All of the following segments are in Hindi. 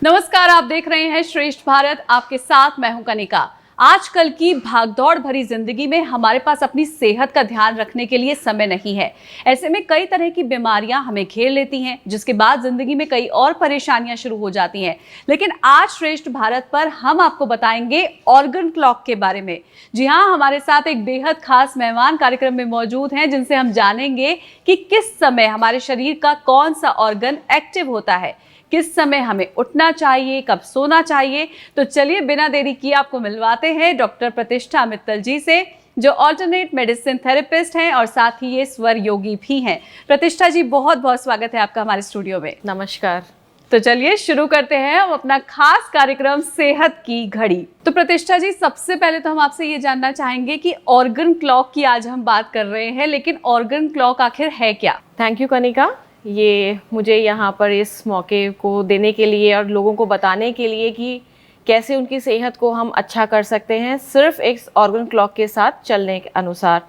नमस्कार, आप देख रहे हैं श्रेष्ठ भारत। आपके साथ मैं हूं कनिका। आजकल की भागदौड़ भरी जिंदगी में हमारे पास अपनी सेहत का ध्यान रखने के लिए समय नहीं है। ऐसे में कई तरह की बीमारियां हमें घेर लेती हैं, जिसके बाद जिंदगी में कई और परेशानियां शुरू हो जाती हैं। लेकिन आज श्रेष्ठ भारत पर हम आपको बताएंगे ऑर्गन क्लॉक के बारे में। जी हाँ, हमारे साथ एक बेहद खास मेहमान कार्यक्रम में मौजूद हैं, जिनसे हम जानेंगे कि किस समय हमारे शरीर का कौन सा ऑर्गन एक्टिव होता है, किस समय हमें उठना चाहिए, कब सोना चाहिए। तो चलिए बिना देरी किए आपको मिलवाते हैं डॉक्टर प्रतिष्ठा मित्तल जी से, जो ऑल्टरनेट मेडिसिन थेरेपिस्ट हैं और साथ ही ये स्वर योगी भी हैं। प्रतिष्ठा जी, बहुत बहुत स्वागत है आपका हमारे स्टूडियो में। नमस्कार। तो चलिए शुरू करते हैं हम अपना खास कार्यक्रम सेहत की घड़ी। तो प्रतिष्ठा जी, सबसे पहले तो हम आपसे ये जानना चाहेंगे कि ऑर्गन क्लॉक की आज हम बात कर रहे हैं, लेकिन ऑर्गन क्लॉक आखिर है क्या? थैंक यू कनिका, ये मुझे यहाँ पर इस मौके को देने के लिए और लोगों को बताने के लिए कि कैसे उनकी सेहत को हम अच्छा कर सकते हैं सिर्फ एक ऑर्गन क्लॉक के साथ चलने के अनुसार।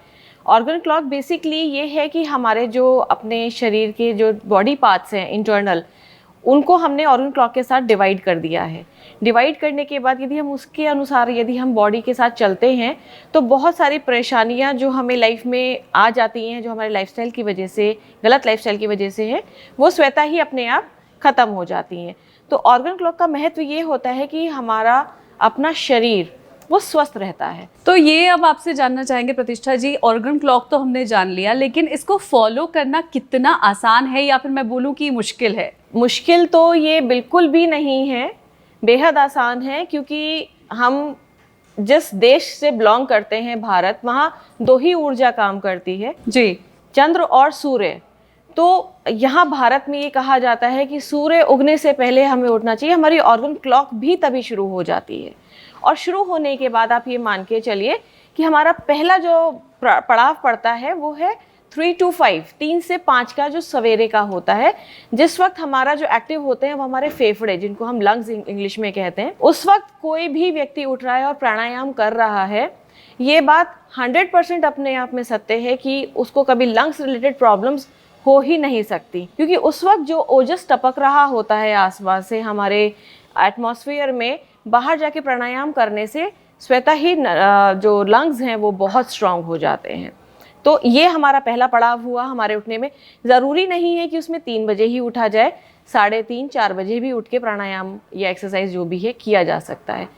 ऑर्गन क्लॉक बेसिकली ये है कि हमारे जो अपने शरीर के जो बॉडी पार्ट्स हैं इंटरनल, उनको हमने ऑर्गन क्लॉक के साथ डिवाइड कर दिया है। डिवाइड करने के बाद यदि हम उसके अनुसार यदि हम बॉडी के साथ चलते हैं तो बहुत सारी परेशानियां जो हमें लाइफ में आ जाती हैं, जो हमारे लाइफस्टाइल की वजह से, गलत लाइफस्टाइल की वजह से है, वो स्वतः ही अपने आप ख़त्म हो जाती हैं। तो ऑर्गन क्लॉक का महत्व ये होता है कि हमारा अपना शरीर वो स्वस्थ रहता है। तो ये अब आपसे जानना चाहेंगे प्रतिष्ठा जी, ऑर्गन क्लॉक तो हमने जान लिया, लेकिन इसको फॉलो करना कितना आसान है, या फिर मैं बोलूँ कि मुश्किल है? मुश्किल तो ये बिल्कुल भी नहीं है, बेहद आसान है। क्योंकि हम जिस देश से बिलोंग करते हैं, भारत, वहाँ दो ही ऊर्जा काम करती है जी, चंद्र और सूर्य। तो यहाँ भारत में ये कहा जाता है कि सूर्य उगने से पहले हमें उठना चाहिए। हमारी ऑर्गन क्लॉक भी तभी शुरू हो जाती है, और शुरू होने के बाद आप ये मान के चलिए कि हमारा पहला जो पड़ाव पड़ता है वो है 3 to 5, 3 से 5 का जो सवेरे का होता है, जिस वक्त हमारा जो एक्टिव होते हैं वो हमारे फेफड़े, जिनको हम लंग्स इंग्लिश में कहते हैं। उस वक्त कोई भी व्यक्ति उठ रहा है और प्राणायाम कर रहा है, ये बात 100% अपने आप में सत्य है कि उसको कभी लंग्स रिलेटेड प्रॉब्लम्स हो ही नहीं सकती। क्योंकि उस वक्त जो ओजस टपक रहा होता है आसपास से हमारे एटमॉस्फेयर में, बाहर जाके प्राणायाम करने से स्वतः ही जो लंग्स हैं वो बहुत स्ट्रांग हो जाते हैं। तो ये हमारा पहला पड़ाव हुआ हमारे उठने में। ज़रूरी नहीं है कि उसमें 3 बजे ही उठा जाए, 3:30, 4 बजे भी उठ के प्राणायाम या एक्सरसाइज जो भी है किया जा सकता है।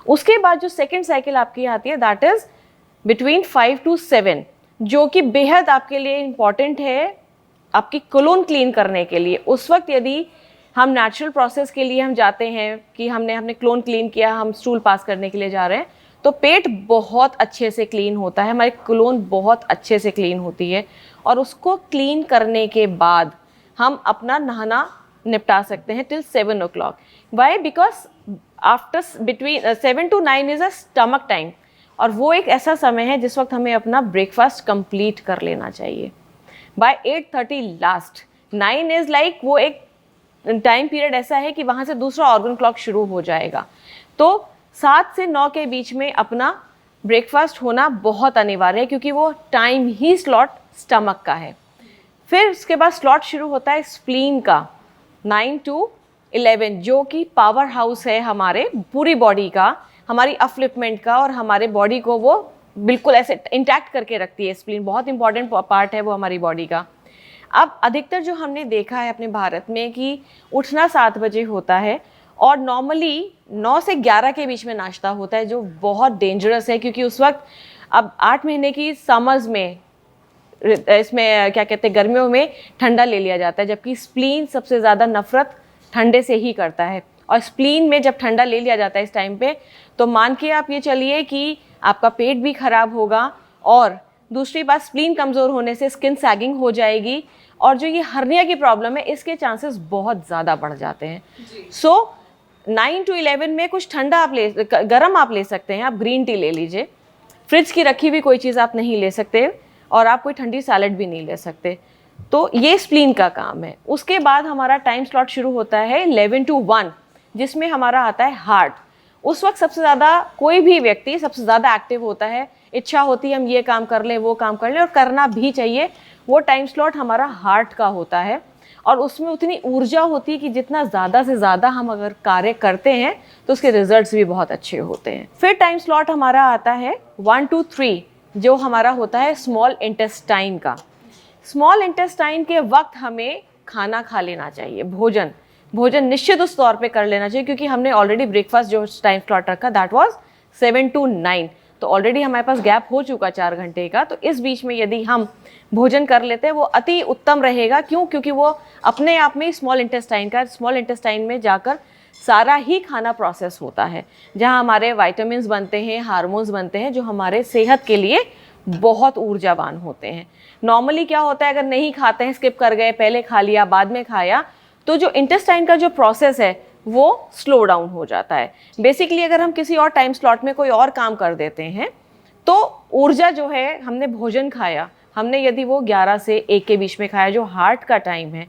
उसके बाद जो सेकेंड साइकिल आपकी आती है, दैट इज़ बिटवीन 5 to 7, जो कि बेहद आपके लिए इम्पॉर्टेंट है आपकी कोलोन क्लीन करने के लिए। उस वक्त यदि हम नेचुरल प्रोसेस के लिए हम जाते हैं कि हमने कोलोन क्लीन किया, हम स्टूल पास करने के लिए जा रहे हैं, तो पेट बहुत अच्छे से क्लीन होता है, हमारी कोलोन बहुत अच्छे से क्लीन होती है, और उसको क्लीन करने के बाद हम अपना नहाना निपटा सकते हैं till 7 o'clock। Why? Because after between 7 to 9 is a stomach time, और वो एक ऐसा समय है जिस वक्त हमें अपना ब्रेकफास्ट कंप्लीट कर लेना चाहिए। बाय 8:30 लास्ट, 9 इज़ लाइक वो एक टाइम पीरियड ऐसा है कि वहाँ से दूसरा ऑर्गन क्लॉक शुरू हो जाएगा। तो 7 से 9 के बीच में अपना ब्रेकफास्ट होना बहुत अनिवार्य है, क्योंकि वो टाइम ही स्लॉट स्टमक का है। फिर उसके बाद स्लॉट शुरू होता है स्प्लीन का 9 to 11, जो कि पावर हाउस है हमारे पूरी बॉडी का, हमारी अपलिफ्टमेंट का, और हमारे बॉडी को वो बिल्कुल ऐसे इंटैक्ट करके रखती है। स्प्लीन बहुत इंपॉर्टेंट पार्ट है वो हमारी बॉडी का। अब अधिकतर जो हमने देखा है अपने भारत में कि उठना 7 बजे होता है, और नॉर्मली 9 से 11 के बीच में नाश्ता होता है, जो बहुत डेंजरस है। क्योंकि उस वक्त अब 8 महीने की समर्स में, इसमें क्या कहते हैं, गर्मियों में ठंडा ले लिया जाता है, जबकि स्प्लीन सबसे ज़्यादा नफरत ठंडे से ही करता है। और स्प्लीन में जब ठंडा ले लिया जाता है इस टाइम पे, तो मान के आप ये चलिए कि आपका पेट भी खराब होगा, और दूसरी बात, स्प्लीन कमज़ोर होने से स्किन सैगिंग हो जाएगी, और जो ये हर्निया की प्रॉब्लम है इसके चांसेस बहुत ज़्यादा बढ़ जाते हैं। सो 9 to 11 में कुछ ठंडा आप गर्म आप ले सकते हैं। आप ग्रीन टी ले लीजिए, फ्रिज की रखी हुई कोई चीज़ आप नहीं ले सकते, और आप कोई ठंडी सैलड भी नहीं ले सकते। तो ये स्प्लीन का काम है। उसके बाद हमारा टाइम स्लॉट शुरू होता है 11 to 1, जिसमें हमारा आता है हार्ट। उस वक्त सबसे ज़्यादा कोई भी व्यक्ति सबसे ज़्यादा एक्टिव होता है, इच्छा होती है हम ये काम कर लें, वो काम कर लें, और करना भी चाहिए। वो टाइम स्लॉट हमारा हार्ट का होता है। और उसमें उतनी ऊर्जा होती है कि जितना ज़्यादा से ज़्यादा हम अगर कार्य करते हैं तो उसके रिजल्ट्स भी बहुत अच्छे होते हैं। फिर टाइम स्लॉट हमारा आता है 1 to 3, जो हमारा होता है स्मॉल इंटेस्टाइन का। स्मॉल इंटेस्टाइन के वक्त हमें खाना खा लेना चाहिए, भोजन निश्चित उस तौर पे कर लेना चाहिए, क्योंकि हमने ऑलरेडी ब्रेकफास्ट जो टाइम स्लॉट रखा दैट वाज 7 to 9, तो ऑलरेडी हमारे पास गैप हो चुका 4 घंटे का। तो इस बीच में यदि हम भोजन कर लेते हैं वो अति उत्तम रहेगा। क्यों? क्योंकि वो अपने आप में स्मॉल इंटेस्टाइन में जाकर सारा ही खाना प्रोसेस होता है, जहाँ हमारे विटामिन्स बनते हैं, हार्मोन्स बनते हैं, जो हमारे सेहत के लिए बहुत ऊर्जावान होते हैं। नॉर्मली क्या होता है, अगर नहीं खाते हैं, स्किप कर गए, पहले खा लिया बाद में खाया, तो जो इंटेस्टाइन का जो प्रोसेस है वो स्लो डाउन हो जाता है। बेसिकली अगर हम किसी और टाइम स्लॉट में कोई और काम कर देते हैं तो ऊर्जा जो है, हमने भोजन खाया, हमने यदि वो 11 से 1 के बीच में खाया जो हार्ट का टाइम है,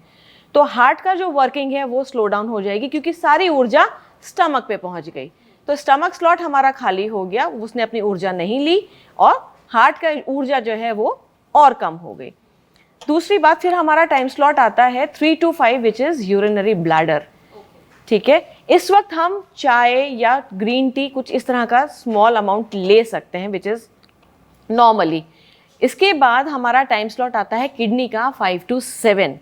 तो हार्ट का जो वर्किंग है वो स्लो डाउन हो जाएगी, क्योंकि सारी ऊर्जा स्टमक पे पहुंच गई। तो स्टमक स्लॉट हमारा खाली हो गया, उसने अपनी ऊर्जा नहीं ली और हार्ट का ऊर्जा जो है वो और कम हो गई। दूसरी बात, फिर हमारा टाइम स्लॉट आता है 3 to 5 which is urinary bladder. ठीक है, इस वक्त हम चाय या ग्रीन टी कुछ इस तरह का स्मॉल अमाउंट ले सकते हैं विच इज़ नॉर्मली। इसके बाद हमारा टाइम स्लॉट आता है किडनी का 5 to 7।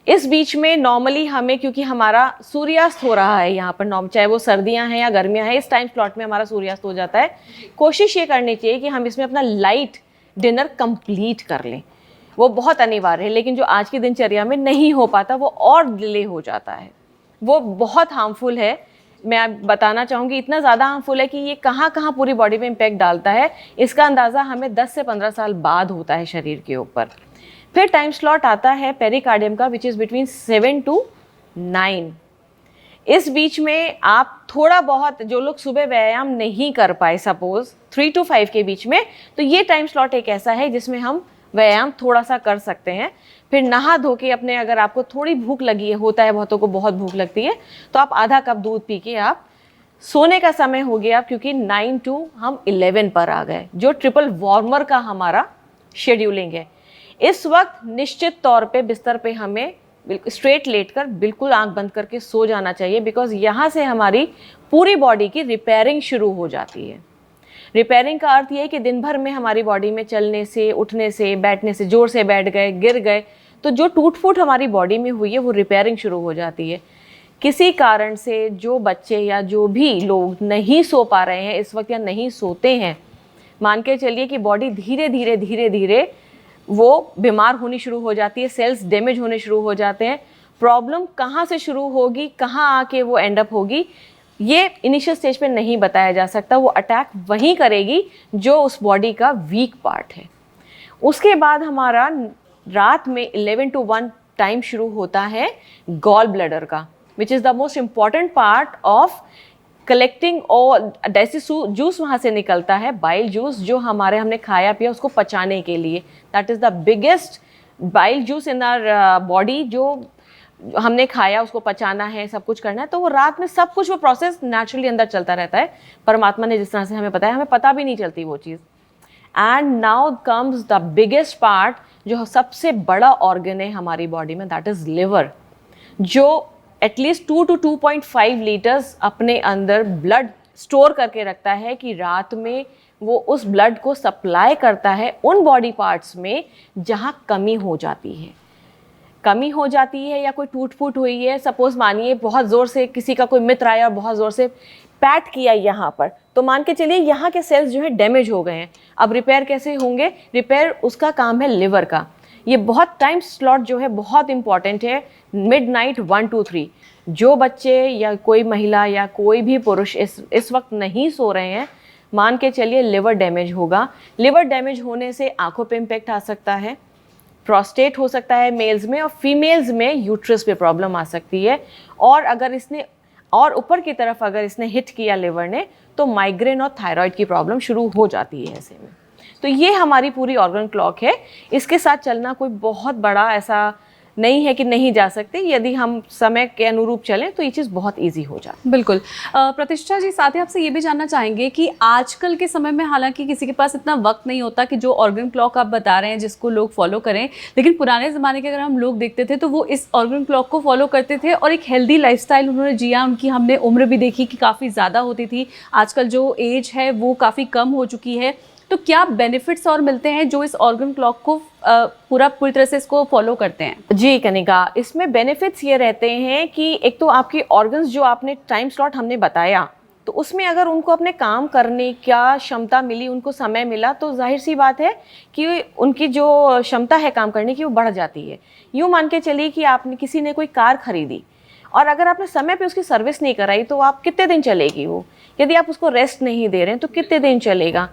इस बीच में नॉर्मली हमें, क्योंकि हमारा सूर्यास्त हो रहा है यहाँ पर, चाहे वो सर्दियाँ हैं या गर्मियाँ हैं, इस टाइम स्लॉट में हमारा सूर्यास्त हो जाता है। कोशिश ये करनी चाहिए कि हम इसमें अपना लाइट डिनर कंप्लीट कर लें, वो बहुत अनिवार्य है। लेकिन जो आज की दिनचर्या में नहीं हो पाता वो और डिले हो जाता है, वो बहुत हार्मफुल है। मैं बताना चाहूँगी इतना ज़्यादा हार्मफुल है कि ये कहाँ कहाँ पूरी बॉडी पे इम्पैक्ट डालता है, इसका अंदाज़ा हमें 10 से 15 साल बाद होता है शरीर के ऊपर। फिर टाइम स्लॉट आता है पेरिकार्डियम का विच इज़ बिटवीन 7 to 9। इस बीच में आप थोड़ा बहुत, जो लोग सुबह व्यायाम नहीं कर पाए सपोज 3 to 5 के बीच में, तो ये टाइम स्लॉट एक ऐसा है जिसमें हम व्यायाम थोड़ा सा कर सकते हैं। फिर नहा धो के अपने, अगर आपको थोड़ी भूख लगी है, होता है बहुतों को बहुत भूख लगती है, तो आप आधा कप दूध पी के आप सोने का समय हो गया, क्योंकि 9 to हम 11 पर आ गए, जो ट्रिपल वार्मर का हमारा शेड्यूलिंग है। इस वक्त निश्चित तौर पे बिस्तर पे हमें स्ट्रेट लेटकर बिल्कुल आंख बंद करके सो जाना चाहिए, बिकॉज यहाँ से हमारी पूरी बॉडी की रिपेयरिंग शुरू हो जाती है। रिपेयरिंग का अर्थ ये है कि दिन भर में हमारी बॉडी में चलने से, उठने से, बैठने से, जोर से बैठ गए, गिर गए, तो जो टूट फूट हमारी बॉडी में हुई है वो रिपेयरिंग शुरू हो जाती है। किसी कारण से जो बच्चे या जो भी लोग नहीं सो पा रहे हैं इस वक्त या नहीं सोते हैं, मान के चलिए कि बॉडी धीरे धीरे वो बीमार होनी शुरू हो जाती है, सेल्स डैमेज होने शुरू हो जाते हैं। प्रॉब्लम कहाँ से शुरू होगी, कहाँ आके वो एंड अप होगी, ये इनिशियल स्टेज पे नहीं बताया जा सकता। वो अटैक वहीं करेगी जो उस बॉडी का वीक पार्ट है। उसके बाद हमारा रात में 11 to 1 टाइम शुरू होता है गॉल ब्लैडर का, which is the most important part of collecting all digest juice. वहाँ से निकलता है बाइल जूस, जो हमने खाया पिया उसको पचाने के लिए। That is the biggest bile juice in our body, जो हमने खाया उसको पचाना है, सब कुछ करना है। तो वो रात में सब कुछ वो प्रोसेस नेचुरली अंदर चलता रहता है, परमात्मा ने जिस तरह से हमें बताया, हमें पता भी नहीं चलती वो चीज़। And now comes the biggest part, जो सबसे बड़ा ऑर्गन है हमारी बॉडी में, दैट इज़ लिवर, जो एटलीस्ट 2 to 2.5 लीटर्स अपने अंदर ब्लड स्टोर करके रखता है, कि रात में वो उस ब्लड को सप्लाई करता है उन बॉडी पार्ट्स में जहाँ कमी हो जाती है या कोई टूट फूट हुई है। सपोज मानिए बहुत ज़ोर से किसी का कोई मित्र आया और बहुत ज़ोर से पैट किया यहाँ पर, तो मान के चलिए यहाँ के सेल्स जो है डैमेज हो गए हैं। अब रिपेयर कैसे होंगे? रिपेयर उसका काम है लिवर का। ये बहुत टाइम स्लॉट जो है बहुत इंपॉर्टेंट है, मिडनाइट 1 to 3। जो बच्चे या कोई महिला या कोई भी पुरुष इस वक्त नहीं सो रहे हैं, मान के चलिए लिवर डैमेज होगा। लिवर डैमेज होने से आंखों पे इम्पैक्ट आ सकता है, प्रोस्टेट हो सकता है मेल्स में, और फीमेल्स में यूट्रस पे प्रॉब्लम आ सकती है। और अगर इसने और ऊपर की तरफ अगर इसने हिट किया लिवर ने, तो माइग्रेन और थायराइड की प्रॉब्लम शुरू हो जाती है ऐसे में। तो ये हमारी पूरी ऑर्गन क्लॉक है। इसके साथ चलना कोई बहुत बड़ा ऐसा नहीं है कि नहीं जा सकते, यदि हम समय के अनुरूप चलें तो ये चीज़ बहुत ईजी हो जाती है। बिल्कुल। प्रतिष्ठा जी, साथ ही आपसे ये भी जानना चाहेंगे कि आजकल के समय में हालांकि किसी के पास इतना वक्त नहीं होता कि जो ऑर्गन क्लॉक आप बता रहे हैं जिसको लोग फॉलो करें, लेकिन पुराने ज़माने के अगर हम लोग देखते थे तो वो इस ऑर्गन क्लॉक को फॉलो करते थे और एक हेल्दी लाइफस्टाइल उन्होंने जिया। उनकी हमने उम्र भी देखी कि काफ़ी ज़्यादा होती थी, आजकल जो एज है वो काफ़ी कम हो चुकी है। तो क्या बेनिफिट्स और मिलते हैं जो इस ऑर्गन क्लॉक को पूरी तरह से इसको फॉलो करते हैं? जी कनिका, इसमें बेनिफिट्स ये रहते हैं कि एक तो आपकी ऑर्गन्स जो आपने टाइम स्लॉट हमने बताया, तो उसमें अगर उनको अपने काम करने का क्षमता मिली, उनको समय मिला, तो जाहिर सी बात है कि उनकी जो क्षमता है काम करने की वो बढ़ जाती है। यूँ मान के चलिए कि आपने किसी ने कोई कार खरीदी और अगर आपने समय पे उसकी सर्विस नहीं कराई तो आप कितने दिन चलेगी वो? यदि आप उसको रेस्ट नहीं दे रहे हैं तो कितने दिन चलेगा?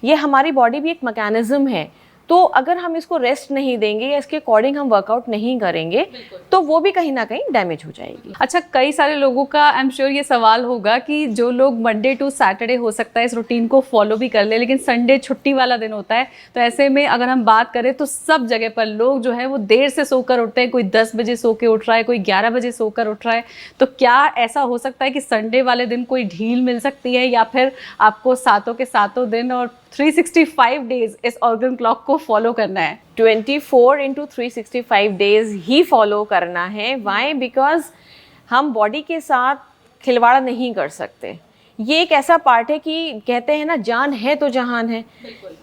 ये हमारी बॉडी भी एक मैकेनिज्म है, तो अगर हम इसको रेस्ट नहीं देंगे या इसके अकॉर्डिंग हम वर्कआउट नहीं करेंगे तो वो भी कहीं ना कहीं डैमेज हो जाएगी। अच्छा, कई सारे लोगों का आई एम श्योर ये सवाल होगा कि जो लोग मंडे टू सैटरडे हो सकता है इस रूटीन को फॉलो भी कर ले, लेकिन संडे छुट्टी वाला दिन होता है, तो ऐसे में अगर हम बात करें तो सब जगह पर लोग जो है वो देर से सोकर उठते हैं। कोई 10 बजे सो के उठ रहा है, कोई 11 बजे सोकर उठ रहा है। तो क्या ऐसा हो सकता है कि संडे वाले दिन कोई ढील मिल सकती है, या फिर आपको सातों के सातों दिन और 365 डेज इस ऑर्गन क्लॉक को फॉलो करना है? 24 × 365 डेज ही फॉलो करना है। वाई? बिकॉज हम बॉडी के साथ खिलवाड़ नहीं कर सकते। ये एक ऐसा पार्ट है कि कहते हैं ना, जान है तो जहान है।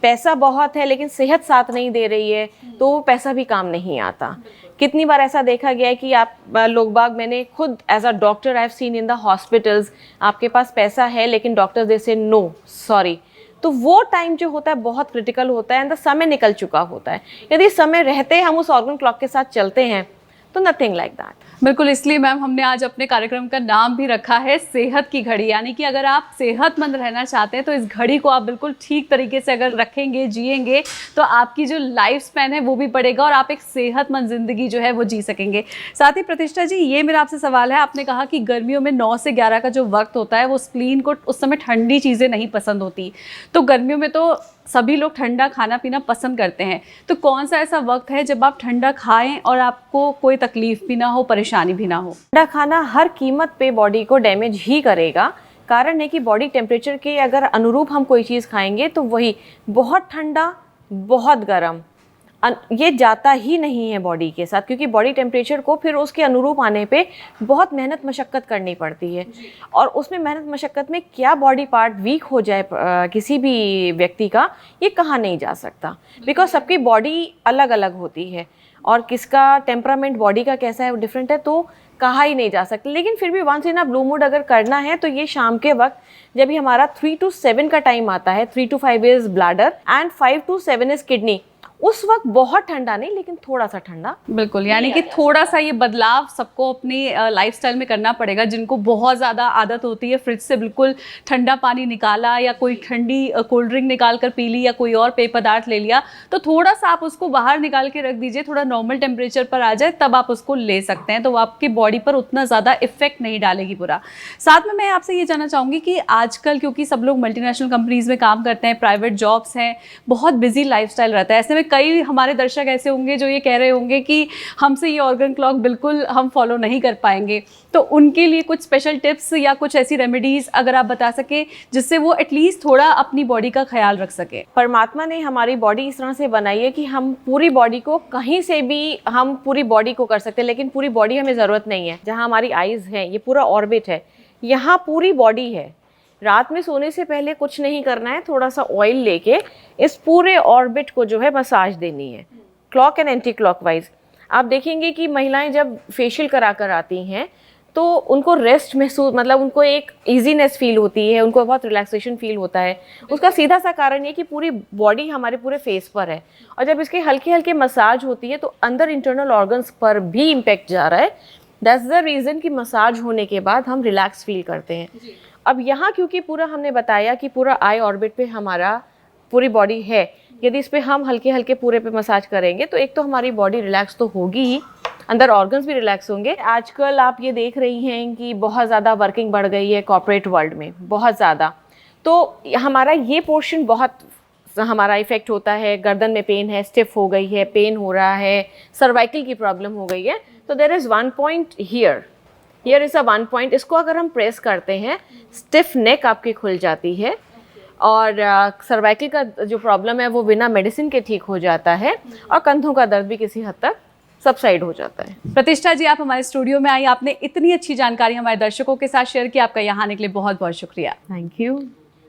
पैसा बहुत है लेकिन सेहत साथ नहीं दे रही है तो वो पैसा भी काम नहीं आता। कितनी बार ऐसा देखा गया है कि आप लोग बाग, मैंने खुद as a doctor I have seen in the hospitals, आपके पास पैसा है लेकिन डॉक्टर दे से नो सॉरी, तो वो टाइम जो होता है बहुत क्रिटिकल होता है एंड समय निकल चुका होता है। यदि समय रहते हम उस ऑर्गन क्लॉक के साथ चलते हैं तो नथिंग लाइक दैट। बिल्कुल, इसलिए मैम हमने आज अपने कार्यक्रम का नाम भी रखा है सेहत की घड़ी, यानी कि अगर आप सेहतमंद रहना चाहते हैं तो इस घड़ी को आप बिल्कुल ठीक तरीके से अगर रखेंगे, जिएंगे, तो आपकी जो लाइफ स्पैन है वो भी बढ़ेगा और आप एक सेहतमंद ज़िंदगी जो है वो जी सकेंगे। साथ ही प्रतिष्ठा जी, ये मेरा आपसे सवाल है, आपने कहा कि गर्मियों में 9 से 11 का जो वक्त होता है वो स्प्लीन को उस समय ठंडी चीज़ें नहीं पसंद होती, तो गर्मियों में तो सभी लोग ठंडा खाना पीना पसंद करते हैं, तो कौन सा ऐसा वक्त है जब आप ठंडा खाएं और आपको कोई तकलीफ भी ना हो, परेशानी भी ना हो? ठंडा खाना हर कीमत पे बॉडी को डैमेज ही करेगा। कारण है कि बॉडी टेम्परेचर के अगर अनुरूप हम कोई चीज़ खाएंगे तो वही बहुत ठंडा, बहुत गर्म, ये जाता ही नहीं है बॉडी के साथ, क्योंकि बॉडी टेम्परेचर को फिर उसके अनुरूप आने पे बहुत मेहनत मशक्क़त करनी पड़ती है। और उसमें मेहनत मशक्क़त में क्या बॉडी पार्ट वीक हो जाए किसी भी व्यक्ति का, ये कहा नहीं जा सकता, बिकॉज सबकी बॉडी अलग अलग होती है और किसका टेम्परामेंट बॉडी का कैसा है वो डिफरेंट है, तो कहा ही नहीं जा सकता। लेकिन फिर भी once in a blue moon अगर करना है तो ये शाम के वक्त जब भी हमारा 3 to 7 का टाइम आता है, 3 to 5 is bladder and 5 to 7 is kidney, उस वक्त बहुत ठंडा नहीं लेकिन थोड़ा सा ठंडा। बिल्कुल, यानी कि थोड़ा सा ये बदलाव सबको अपनी लाइफस्टाइल में करना पड़ेगा। जिनको बहुत ज़्यादा आदत होती है फ्रिज से बिल्कुल ठंडा पानी निकाला या कोई ठंडी कोल्ड ड्रिंक निकाल कर पी ली या कोई और पेय पदार्थ ले लिया, तो थोड़ा सा आप उसको बाहर निकाल के रख दीजिए, थोड़ा नॉर्मल टेम्परेचर पर आ जाए तब आप उसको ले सकते हैं, तो वो आपकी बॉडी पर उतना ज़्यादा इफेक्ट नहीं डालेगी पूरा। साथ में मैं आपसे ये जानना चाहूँगी कि आजकल क्योंकि सब लोग मल्टीनेशनल कंपनीज़ में काम करते हैं, प्राइवेट जॉब्स हैं, बहुत बिजी लाइफस्टाइल रहता है, ऐसे में कई हमारे दर्शक ऐसे होंगे जो ये कह रहे होंगे कि हमसे ये ऑर्गन क्लॉक बिल्कुल हम फॉलो नहीं कर पाएंगे, तो उनके लिए कुछ स्पेशल टिप्स या कुछ ऐसी रेमेडीज अगर आप बता सके जिससे वो एटलीस्ट थोड़ा अपनी बॉडी का ख्याल रख सके। परमात्मा ने हमारी बॉडी इस तरह से बनाई है कि हम पूरी बॉडी को कहीं से भी हम पूरी बॉडी को कर सकते हैं, लेकिन पूरी बॉडी हमें ज़रूरत नहीं है। जहाँ हमारी आइज़ है, ये पूरा ऑर्बिट है, यहाँ पूरी बॉडी है। रात में सोने से पहले कुछ नहीं करना है, थोड़ा सा ऑयल लेके इस पूरे ऑर्बिट को जो है मसाज देनी है, क्लॉक एंड एंटी क्लॉकवाइज। आप देखेंगे कि महिलाएं जब फेशियल करा कर आती हैं तो उनको रेस्ट महसूस, मतलब उनको एक इजीनेस फील होती है, उनको बहुत रिलैक्सेशन फील होता है। उसका सीधा सा कारण ये कि पूरी बॉडी हमारे पूरे फेस पर है और जब इसके हल्के हल्के मसाज होती है तो अंदर इंटरनल ऑर्गन्स पर भी इम्पेक्ट जा रहा है। दैट्स द रीज़न कि मसाज होने के बाद हम रिलैक्स फील करते हैं। अब यहाँ क्योंकि पूरा हमने बताया कि पूरा आई ऑर्बिट पे हमारा पूरी बॉडी है, यदि इस पे हम हल्के हल्के पूरे पे मसाज करेंगे तो एक तो हमारी बॉडी रिलैक्स तो होगी ही, अंदर ऑर्गन्स भी रिलैक्स होंगे। आजकल आप ये देख रही हैं कि बहुत ज़्यादा वर्किंग बढ़ गई है कॉर्पोरेट वर्ल्ड में, बहुत ज़्यादा, तो हमारा ये पोर्शन बहुत हमारा इफेक्ट होता है, गर्दन में पेन है, स्टिफ हो गई है, पेन हो रहा है, सर्वाइकल की प्रॉब्लम हो गई है, तो there is one point here is a one point. इसको अगर हम प्रेस करते हैं, स्टिफ नेक आपकी खुल जाती है और सर्वाइकल का जो प्रॉब्लम है वो बिना मेडिसिन के ठीक हो जाता है और कंधों का दर्द भी किसी हद तक सबसाइड हो जाता है। प्रतिष्ठा जी, आप हमारे स्टूडियो में आई, आपने इतनी अच्छी जानकारी हमारे दर्शकों के साथ शेयर की, आपका यहाँ आने के लिए बहुत बहुत शुक्रिया। Thank you.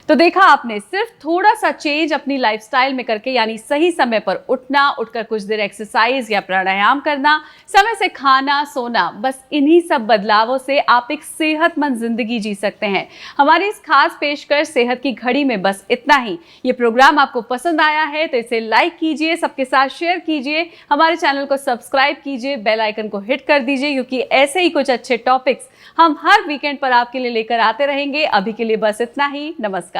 तो देखा आपने, सिर्फ थोड़ा सा चेंज अपनी लाइफस्टाइल में करके, यानी सही समय पर उठना, उठकर कुछ देर एक्सरसाइज या प्राणायाम करना, समय से खाना सोना, बस इन्हीं सब बदलावों से आप एक सेहतमंद जिंदगी जी सकते हैं। हमारी इस खास पेशकर सेहत की घड़ी में बस इतना ही। ये प्रोग्राम आपको पसंद आया है तो इसे लाइक कीजिए, सबके साथ शेयर कीजिए, हमारे चैनल को सब्सक्राइब कीजिए, बेल आइकन को हिट कर दीजिए, क्योंकि ऐसे ही कुछ अच्छे टॉपिक्स हम हर वीकेंड पर आपके लिए लेकर आते रहेंगे। अभी के लिए बस इतना ही। नमस्कार।